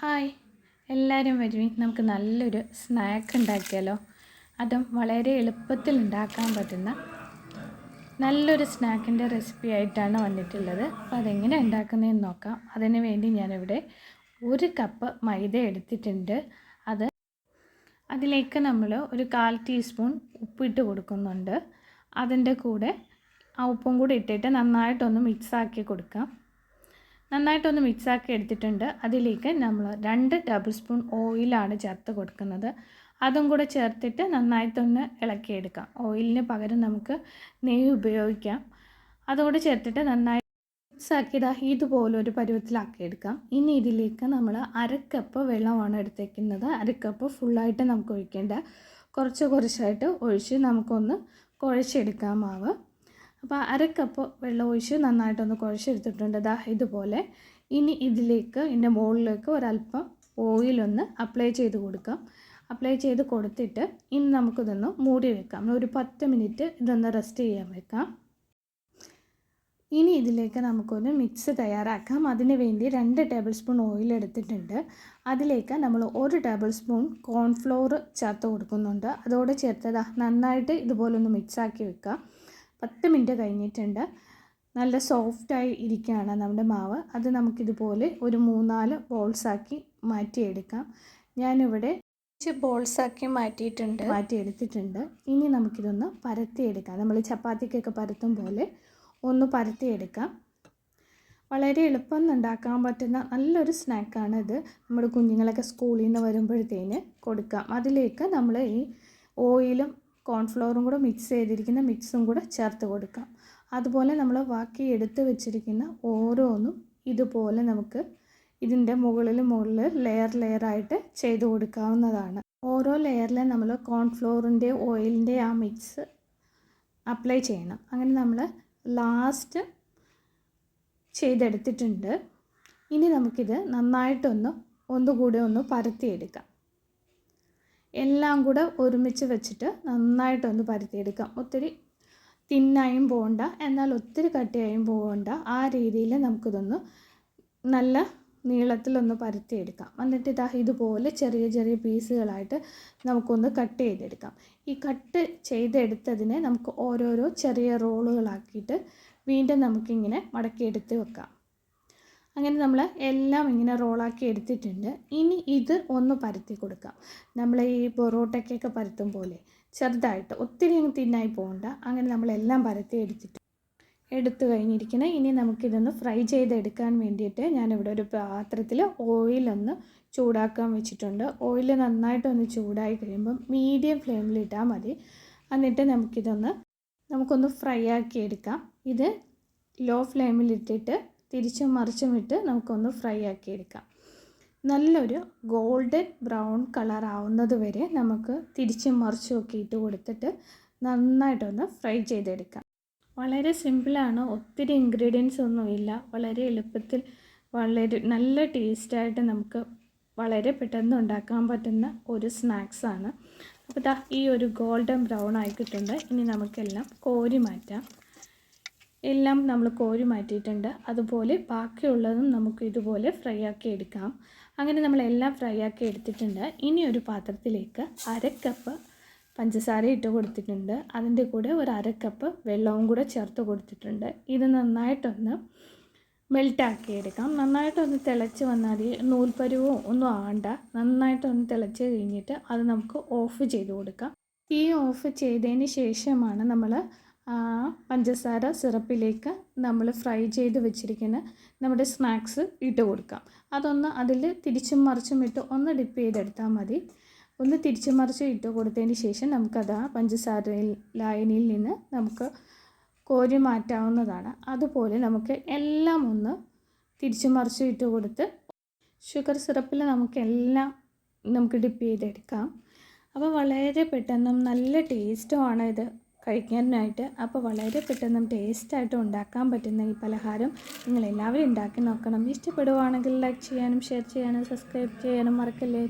Hi, എല്ലാവരും വരുവിൻ. നമുക്ക് നല്ലൊരു സ്നാക്ക് ഉണ്ടാക്കിയാലോ. അതും വളരെ എളുപ്പത്തിൽ ഉണ്ടാക്കാൻ പറ്റുന്ന നല്ലൊരു സ്നാക്കിൻ്റെ റെസിപ്പി ആയിട്ടാണ് വന്നിട്ടുള്ളത്. അപ്പോൾ അതെങ്ങനെ ഉണ്ടാക്കുന്നതെന്ന് നോക്കാം. അതിന് വേണ്ടി ഞാനിവിടെ 1 കപ്പ് മൈദ എടുത്തിട്ടുണ്ട്. അതിലേക്ക് നമ്മൾ ഒരു 1/4 ടീസ്പൂൺ ഉപ്പിട്ട് കൊടുക്കുന്നുണ്ട്. അതിൻ്റെ കൂടെ ആ ഉപ്പും കൂടി ഇട്ടിട്ട് നന്നായിട്ടൊന്ന് മിക്സാക്കി കൊടുക്കാം. നന്നായിട്ടൊന്ന് മിക്സാക്കി എടുത്തിട്ടുണ്ട്. അതിലേക്ക് നമ്മൾ 2 ടേബിൾ സ്പൂൺ ഓയിലാണ് ചേർത്ത് കൊടുക്കുന്നത്. അതും കൂടെ ചേർത്തിട്ട് നന്നായിട്ടൊന്ന് ഇളക്കിയെടുക്കാം. ഓയിലിന് പകരം നമുക്ക് നെയ്യ് ഉപയോഗിക്കാം. അതുകൂടെ ചേർത്തിട്ട് നന്നായി മിക്സാക്കിയത് ഇതുപോലൊരു പരുവത്തിലാക്കിയെടുക്കാം. ഇനി ഇതിലേക്ക് നമ്മൾ 1/2 കപ്പ് വെള്ളമാണ് എടുത്തേക്കുന്നത്. 1/2 കപ്പ് ഫുള്ളായിട്ട് നമുക്ക് ഒഴിക്കേണ്ട, കുറച്ചായിട്ട് ഒഴിച്ച് നമുക്കൊന്ന് കുഴച്ചെടുക്കാം മാവ്. അപ്പോൾ 1/2 കപ്പ് വെള്ളം ഒഴിച്ച് നന്നായിട്ടൊന്ന് കുഴച്ചെടുത്തിട്ടുണ്ട്. ഇതുപോലെ. ഇനി ഇതിലേക്ക് ഇതിൻ്റെ മുകളിലേക്ക് ഒരല്പം ഓയിലൊന്ന് അപ്ലൈ ചെയ്ത് കൊടുക്കാം. അപ്ലൈ ചെയ്ത് കൊടുത്തിട്ട് ഇനി നമുക്കിതൊന്ന് മൂടി വെക്കാം. ഒരു 10 മിനിറ്റ് ഇതൊന്ന് റെസ്റ്റ് ചെയ്യാൻ വെക്കാം. ഇനി ഇതിലേക്ക് നമുക്കൊന്ന് മിക്സ് തയ്യാറാക്കാം. അതിന് വേണ്ടി 2 ടേബിൾ സ്പൂൺ ഓയിൽ എടുത്തിട്ടുണ്ട്. അതിലേക്ക് നമ്മൾ 1 ടേബിൾ സ്പൂൺ കോൺഫ്ലോർ ചേർത്ത് കൊടുക്കുന്നുണ്ട്. അതോടെ ചേർത്തത് നന്നായിട്ട് ഇതുപോലൊന്ന് മിക്സാക്കി വെക്കാം. 10 മിനിറ്റ് കഴിഞ്ഞിട്ടുണ്ട്. നല്ല സോഫ്റ്റായി ഇരിക്കുകയാണ് നമ്മുടെ മാവ്. അത് നമുക്കിതുപോലെ ഒരു 3-4 ബോൾസാക്കി മാറ്റിയെടുക്കാം. ഞാനിവിടെ ബോൾസാക്കി മാറ്റിയെടുത്തിട്ടുണ്ട്. ഇനി നമുക്കിതൊന്ന് പരത്തിയെടുക്കാം. നമ്മൾ ചപ്പാത്തിക്കൊക്കെ പരത്തും പോലെ ഒന്ന് പരത്തിയെടുക്കാം. വളരെ എളുപ്പം ഉണ്ടാക്കാൻ പറ്റുന്ന നല്ലൊരു സ്നാക്കാണ് ഇത്. നമ്മുടെ കുഞ്ഞുങ്ങളൊക്കെ സ്കൂളിൽ നിന്ന് വരുമ്പോഴത്തേന് കൊടുക്കാം. അതിലേക്ക് നമ്മൾ ഈ ഓയിലും കോൺഫ്ലവറും കൂടെ മിക്സ് ചെയ്തിരിക്കുന്ന മിക്സും കൂടെ ചേർത്ത് കൊടുക്കാം. അതുപോലെ നമ്മൾ ബാക്കി എടുത്ത് വെച്ചിരിക്കുന്ന ഓരോന്നും ഇതുപോലെ നമുക്ക് ഇതിൻ്റെ മുകളിൽ ലെയറായിട്ട് ചെയ്ത് കൊടുക്കാവുന്നതാണ്. ഓരോ ലെയറിലും നമ്മൾ കോൺഫ്ലവറിൻ്റെ ഓയിലിൻ്റെ ആ മിക്സ് അപ്ലൈ ചെയ്യണം. അങ്ങനെ നമ്മൾ ലാസ്റ്റ് ചെയ്തെടുത്തിട്ടുണ്ട്. ഇനി നമുക്കിത് ഒന്നുകൂടെ ഒന്ന് പരത്തിയെടുക്കാം. എല്ലാം കൂടെ ഒരുമിച്ച് വെച്ചിട്ട് നന്നായിട്ടൊന്ന് പരത്തിയെടുക്കാം. ഒത്തിരി തിന്നായും പോകണ്ട, എന്നാൽ ഒത്തിരി കട്ടിയായും പോകണ്ട. ആ രീതിയിൽ നമുക്കിതൊന്ന് നല്ല നീളത്തിലൊന്ന് പരത്തിയെടുക്കാം. എന്നിട്ട് ഇതുപോലെ ചെറിയ പീസുകളായിട്ട് നമുക്കൊന്ന് കട്ട് ചെയ്തെടുക്കാം. ഈ കട്ട് ചെയ്തെടുത്തതിനെ നമുക്ക് ഓരോരോ ചെറിയ റോളുകളാക്കിയിട്ട് വീണ്ടും നമുക്കിങ്ങനെ മടക്കിയെടുത്ത് വെക്കാം. അങ്ങനെ നമ്മൾ എല്ലാം ഇങ്ങനെ റോളാക്കി എടുത്തിട്ടുണ്ട്. ഇനി ഇത് ഒന്ന് പരത്തി കൊടുക്കാം. നമ്മൾ ഈ പൊറോട്ടയ്ക്കൊക്കെ പരത്തും പോലെ ചെറുതായിട്ട്, ഒത്തിരി തിന്നായി പോകണ്ട. അങ്ങനെ നമ്മളെല്ലാം പരത്തി എടുത്തു കഴിഞ്ഞിരിക്കണം. ഇനി നമുക്കിതൊന്ന് ഫ്രൈ ചെയ്തെടുക്കാൻ വേണ്ടിയിട്ട് ഞാനിവിടെ ഒരു പാത്രത്തിൽ ഓയിലൊന്ന് ചൂടാക്കാൻ വെച്ചിട്ടുണ്ട്. ഓയിൽ നന്നായിട്ടൊന്ന് ചൂടായി കഴിയുമ്പം മീഡിയം ഫ്ലെയിമിലിട്ടാൽ മതി. എന്നിട്ട് നമുക്കൊന്ന് ഫ്രൈ ആക്കി എടുക്കാം. ഇത് ലോ ഫ്ലെയിമിലിട്ടിട്ട് തിരിച്ചും മറിച്ചും ഇട്ട് നമുക്കൊന്ന് ഫ്രൈ ആക്കി എടുക്കാം. നല്ലൊരു ഗോൾഡൻ ബ്രൗൺ കളർ ആവുന്നത് വരെ നമുക്ക് തിരിച്ചും മറിച്ചും ഒക്കെ ഇട്ട് കൊടുത്തിട്ട് നന്നായിട്ടൊന്ന് ഫ്രൈ ചെയ്തെടുക്കാം. വളരെ സിമ്പിളാണ്. ഒത്തിരി ഇൻഗ്രീഡിയൻസ് ഒന്നുമില്ല. വളരെ എളുപ്പത്തിൽ വളരെ നല്ല ടേസ്റ്റായിട്ട് നമുക്ക് വളരെ പെട്ടെന്ന് ഉണ്ടാക്കാൻ പറ്റുന്ന ഒരു സ്നാക്സാണ്. അപ്പോൾ ഈ ഒരു ഗോൾഡൻ ബ്രൗൺ ആയിക്കിട്ടുണ്ട്. ഇനി നമുക്കെല്ലാം കോരി മാറ്റാം. എല്ലാം നമ്മൾ കോരി മാറ്റിയിട്ടുണ്ട്. അതുപോലെ ബാക്കിയുള്ളതും നമുക്ക് ഇതുപോലെ ഫ്രൈ ആക്കി എടുക്കാം. അങ്ങനെ നമ്മളെല്ലാം ഫ്രൈ ആക്കി എടുത്തിട്ടുണ്ട്. ഇനി ഒരു പാത്രത്തിലേക്ക് 1/2 കപ്പ് പഞ്ചസാര ഇട്ട് കൊടുത്തിട്ടുണ്ട്. അതിൻ്റെ കൂടെ ഒരു 1/2 കപ്പ് വെള്ളവും കൂടെ ചേർത്ത് കൊടുത്തിട്ടുണ്ട്. ഇത് നന്നായിട്ടൊന്ന് മെൽറ്റാക്കി എടുക്കാം. നന്നായിട്ടൊന്ന് തിളച്ച് വന്നാൽ നൂൽപ്പരുവോ ഒന്നും ആണ്ട. നന്നായിട്ടൊന്ന് തിളച്ച് കഴിഞ്ഞിട്ട് അത് നമുക്ക് ഓഫ് ചെയ്ത് കൊടുക്കാം. ഈ ഓഫ് ചെയ്തതിന് ശേഷമാണ് നമ്മൾ പഞ്ചസാര സിറപ്പിലേക്ക് നമ്മൾ ഫ്രൈ ചെയ്ത് വെച്ചിരിക്കുന്ന നമ്മുടെ സ്നാക്സ് ഇട്ട് കൊടുക്കാം. അതൊന്ന് അതിൽ തിരിച്ചും മറിച്ചും ഇട്ട് ഒന്ന് ഡിപ്പ് ചെയ്തെടുത്താൽ മതി. ഒന്ന് തിരിച്ചും മറിച്ചും ഇട്ട് കൊടുത്തതിന് ശേഷം നമുക്കത് പഞ്ചസാര ലായനിയിൽ നിന്ന് നമുക്ക് കോരി മാറ്റാവുന്നതാണ്. അതുപോലെ നമുക്ക് എല്ലാം ഒന്ന് തിരിച്ചും മറിച്ചും ഇട്ട് കൊടുത്ത് ഷുഗർ സിറപ്പിൽ നമുക്ക് ഡിപ്പ് ചെയ്തെടുക്കാം. അപ്പോൾ വളരെ പെട്ടെന്നും നല്ല ടേസ്റ്റുമാണ് ഇത് കഴിക്കാനായിട്ട്. അപ്പോൾ വളരെ പെട്ടെന്നും ടേസ്റ്റായിട്ട് ഉണ്ടാക്കാൻ പറ്റുന്ന ഈ പലഹാരം നിങ്ങളെല്ലാവരും ഉണ്ടാക്കി നോക്കണം. ഇഷ്ടപ്പെടുവാണെങ്കിൽ ലൈക്ക് ചെയ്യാനും ഷെയർ ചെയ്യാനും സബ്സ്ക്രൈബ് ചെയ്യാനും മറക്കല്ലേ.